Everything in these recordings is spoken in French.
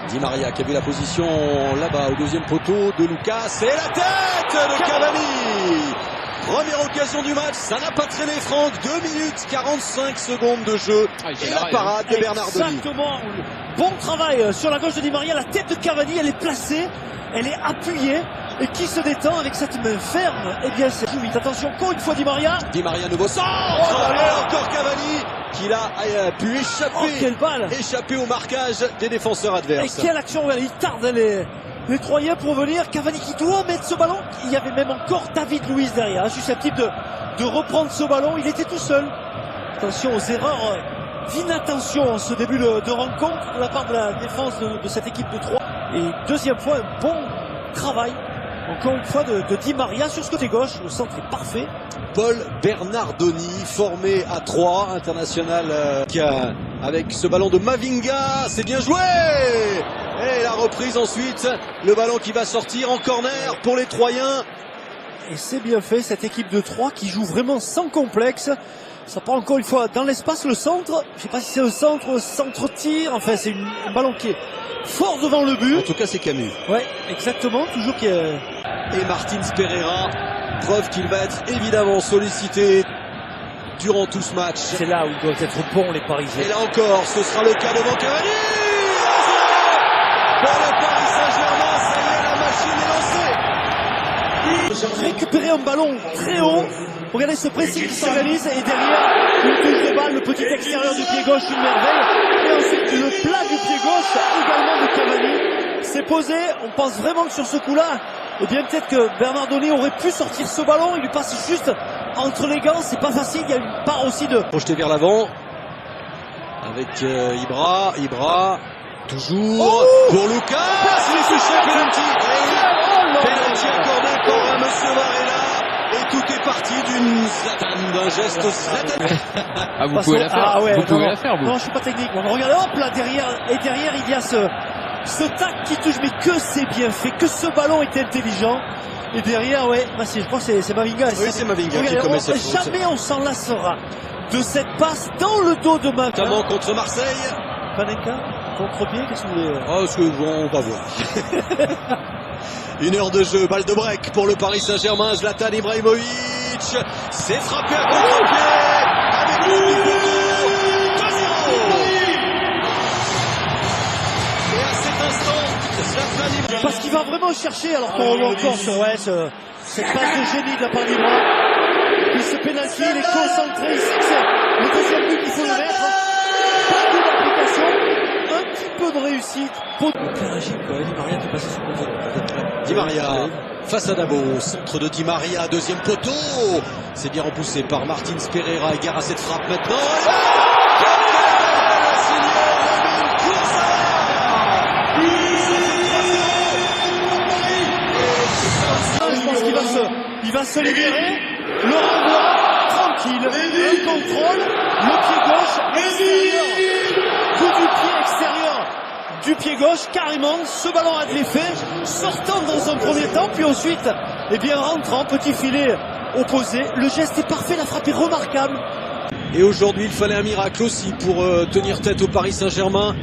Di Maria qui a vu la position là-bas au deuxième poteau de Lucas et la tête de Cavani. Première occasion du match, ça n'a pas traîné Franck, 2 minutes 45 secondes de jeu et la parade de Bernardoni. Exactement, bon travail sur la gauche de Di Maria, la tête de Cavani, elle est placée, elle est appuyée et qui se détend avec cette main ferme. Eh bien c'est vite, attention encore une fois Di Maria. Di Maria nouveau centre, et encore Cavani qui a pu échapper au marquage des défenseurs adverses. Et quelle action, il tarde les Troyens pour venir. Cavani qui doit mettre ce ballon. Il y avait même encore David Luiz derrière, susceptible de reprendre ce ballon. Il était tout seul. Attention aux erreurs d'inattention en ce début de rencontre de la part de la défense de cette équipe de Troyes. Et deuxième fois, un bon travail, encore une fois, de Di Maria sur ce côté gauche. Le centre est parfait. Paul Bernardoni, formé à Troyes, international avec ce ballon de Mavinga. C'est bien joué! Et la reprise ensuite, le ballon qui va sortir en corner pour les Troyens. Et c'est bien fait, cette équipe de Troyes qui joue vraiment sans complexe. Ça prend encore une fois dans l'espace le centre. Je ne sais pas si c'est un centre-tir. Enfin, c'est un ballon qui est fort devant le but. En tout cas, c'est Camus. Ouais, exactement. Toujours qui est... Et Martins Pereira, preuve qu'il va être évidemment sollicité durant tout ce match. C'est là où ils doivent être bons, les Parisiens. Et là encore, ce sera le cas devant Cavani. Pour le Paris Saint-Germain, ça y est, la machine est lancée. Récupérer un ballon très haut. Regardez ce pressing qui s'organise et derrière une touche de balle, le petit extérieur du pied gauche, une merveille. Et ensuite le plat du pied gauche également de Cavani. C'est posé, on pense vraiment que sur ce coup-là, eh bien peut-être que Bernardoni aurait pu sortir ce ballon. Il lui passe juste entre les gants, c'est pas facile. Il y a une part aussi de... Projeté vers l'avant avec Ibra. Toujours pour Lucas, il est touché, penalty. Penalty accordé par Monsieur Varela. Et tout est parti d'un geste Zlatan. Ah, vous pouvez la faire. Ah ouais, vous pouvez la faire, vous. Non, je suis pas technique. Bon, regardez, hop là, derrière, il y a ce tac qui touche, mais que c'est bien fait, que ce ballon est intelligent. Et derrière, ouais, bah je crois que c'est Mavinga. Oui, c'est Mavinga qui commet cette faute. Jamais on s'en lassera de cette passe dans le dos de Mavinga. Notamment contre Marseille. Panenka, contre-pied, qu'est-ce que vous voulez? Ah, ce que on va voir. 1 heure de jeu, balle de break pour le Paris Saint-Germain. Zlatan Ibrahimovic, c'est frappé à contre-pied avec le but poteau. 2-0. Et à cet instant, Zlatan Ibrahimovic. Parce qu'il va vraiment chercher, alors qu'on revient encore sur cette passe de génie de la part d'Ibra. Puis ce pénalty, il est concentré ici, c'est le deuxième but qu'il faut le mettre. Beaucoup d'application, un petit peu de réussite. Di Maria qui passe sur le côté. Di Maria face à Dabo, centre de Di Maria, deuxième poteau. C'est bien repoussé par Martins Pereira. Gare à cette frappe maintenant. Je pense qu'il va se libérer. Le renvoi, tranquille. Un contrôle, le pied gauche, extérieur. Coup du pied extérieur du pied gauche, carrément. Ce ballon a de l'effet, sortant dans un premier temps, puis ensuite, eh bien, rentrant, petit filet opposé. Le geste est parfait, la frappe est remarquable. Et aujourd'hui, il fallait un miracle aussi pour tenir tête au Paris Saint-Germain.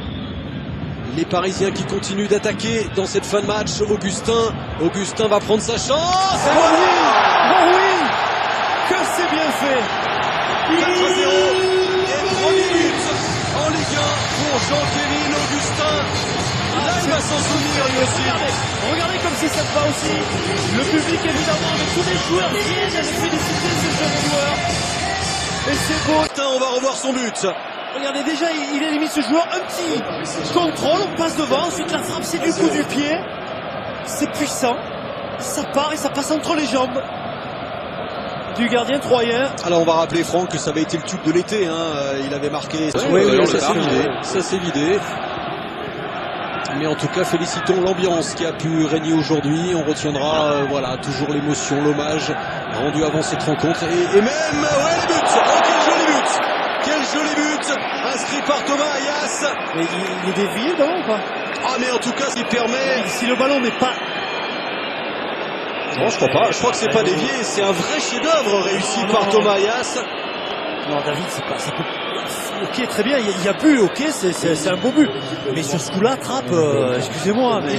Les Parisiens qui continuent d'attaquer dans cette fin de match. Augustin va prendre sa chance. Oh oui, que c'est bien fait. 4-0 et premier but en Ligue 1 pour Jean-Kévin Augustin. Là, il va s'en souvenir lui aussi. Regardez comme c'est sympa aussi. Le public évidemment avec tous les joueurs viennent féliciter ces jeunes joueurs. Et c'est beau. On va revoir son but. Regardez, déjà il élimine ce joueur, un petit contrôle, on passe devant, ensuite la frappe c'est du coup du pied, c'est puissant, ça part et ça passe entre les jambes du gardien troyen. Alors on va rappeler Franck que ça avait été le tube de l'été, hein. Il avait marqué, oui, ça s'est vidé. Mais en tout cas félicitons l'ambiance qui a pu régner aujourd'hui, on retiendra voilà, toujours l'émotion, l'hommage rendu avant cette rencontre et même les buts, oh, quel joli but inscrit par Thomas Ayas. Mais il est dévié non ou pas? Ah mais en tout cas il permet. Si le ballon n'est pas... Non je crois pas, je crois que c'est pas dévié, c'est un vrai chef-d'œuvre réussi par Thomas Ayas. Non David c'est pas... Ok, très bien, il y a but, ok, c'est un beau but. Mais sur ce coup-là, Trapp, excusez-moi, mais...